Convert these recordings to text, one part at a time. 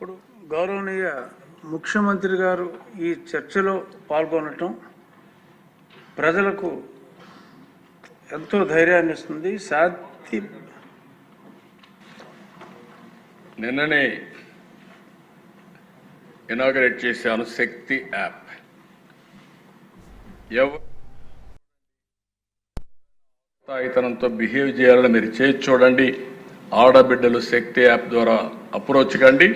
ఇప్పుడు గౌరవనీయ ముఖ్యమంత్రి గారు ఈ చర్చలో పాల్గొనటం ప్రజలకు ఎంతో ధైర్యాన్ని ఇస్తుంది. శాంతి నిన్ననే ఇనాగరేట్ చేశాను శక్తి యాప్. ఇతనంతో బిహేవ్ చేయాలని మీరు చేసి చూడండి. ఆడబిడ్డలు శక్తి యాప్ ద్వారా అప్రోచ్ కండి.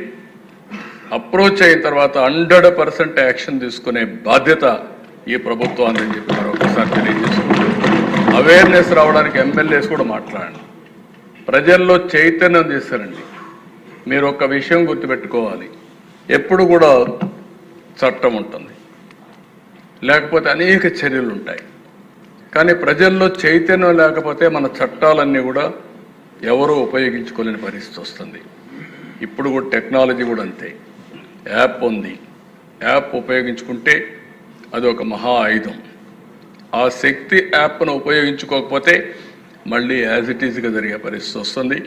అప్రోచ్ అయిన తర్వాత 100% యాక్షన్ తీసుకునే బాధ్యత ఈ ప్రభుత్వాన్ని అని చెప్పి మరొకసారి తెలియజేసుకుంటాం. అవేర్నెస్ రావడానికి ఎమ్మెల్యేస్ కూడా మాట్లాడండి, ప్రజల్లో చైతన్యం తీస్తారండి. మీరు ఒక విషయం గుర్తుపెట్టుకోవాలి, ఎప్పుడు కూడా చట్టం ఉంటుంది, లేకపోతే అనేక చర్యలు ఉంటాయి. కానీ ప్రజల్లో చైతన్యం లేకపోతే మన చట్టాలన్నీ కూడా ఎవరూ ఉపయోగించుకోలేని పరిస్థితి వస్తుంది. ఇప్పుడు కూడా టెక్నాలజీ కూడా అంతే. యాప్ ఉంది, యాప్ ఉపయోగించుకుంటే అది ఒక మహా ఆయుధం. ఆ శక్తి యాప్ను ఉపయోగించుకోకపోతే మళ్ళీ యాజ్ ఇట్ ఈజ్గా జరిగే పరిస్థితి వస్తుంది.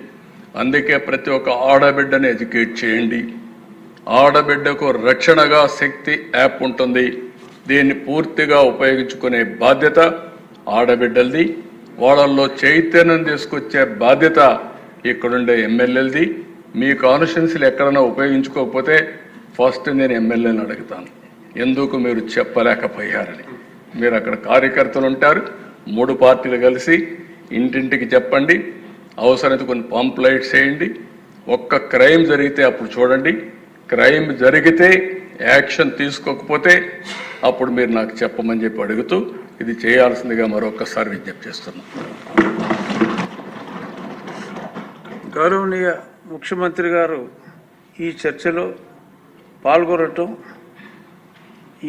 అందుకే ప్రతి ఒక్క ఆడబిడ్డని ఎడ్యుకేట్ చేయండి. ఆడబిడ్డకు రక్షణగా శక్తి యాప్ ఉంటుంది. దీన్ని పూర్తిగా ఉపయోగించుకునే బాధ్యత ఆడబిడ్డలది. వాళ్ళల్లో చైతన్యం తీసుకొచ్చే బాధ్యత ఇక్కడుండే ఎమ్మెల్యేలది. మీ కాన్స్టిట్యున్సీలు ఎక్కడైనా ఉపయోగించుకోకపోతే ఫస్ట్ నేను ఎమ్మెల్యేని అడుగుతాను, ఎందుకు మీరు చెప్పలేకపోయారని. మీరు అక్కడ కార్యకర్తలు ఉంటారు, 3 పార్టీలు కలిసి ఇంటింటికి చెప్పండి. అవసరమైతే కొన్ని పాంప్లైట్స్ వేయండి. ఒక్క క్రైమ్ జరిగితే అప్పుడు చూడండి. క్రైమ్ జరిగితే యాక్షన్ తీసుకోకపోతే అప్పుడు మీరు నాకు చెప్పమని చెప్పి అడుగుతూ ఇది చేయాల్సిందిగా మరొకసారి విజ్ఞప్తి చేస్తున్నాను. గౌరవనీయ ముఖ్యమంత్రి గారు ఈ చర్చలో పాల్గొనటం,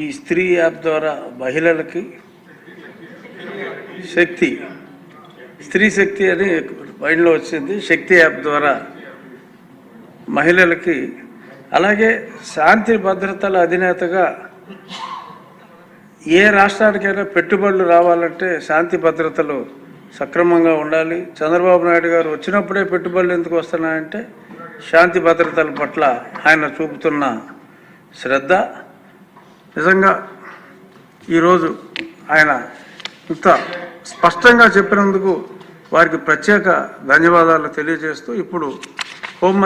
ఈ స్త్రీ యాప్ ద్వారా మహిళలకి స్త్రీ శక్తి అని మైండ్లో వచ్చింది. శక్తి యాప్ ద్వారా మహిళలకి, అలాగే శాంతి భద్రతల అధినేతగా ఏ రాష్ట్రానికైనా పెట్టుబడులు రావాలంటే శాంతి భద్రతలు సక్రమంగా ఉండాలి. చంద్రబాబు నాయుడు గారు వచ్చినప్పుడే పెట్టుబడులు ఎందుకు వస్తున్నాయంటే శాంతి భద్రతల పట్ల ఆయన చూపుతున్న శ్రద్ధ. నిజంగా ఈరోజు ఆయన ఇంత స్పష్టంగా చెప్పినందుకు వారికి ప్రత్యేక ధన్యవాదాలు తెలియజేస్తూ ఇప్పుడు హోం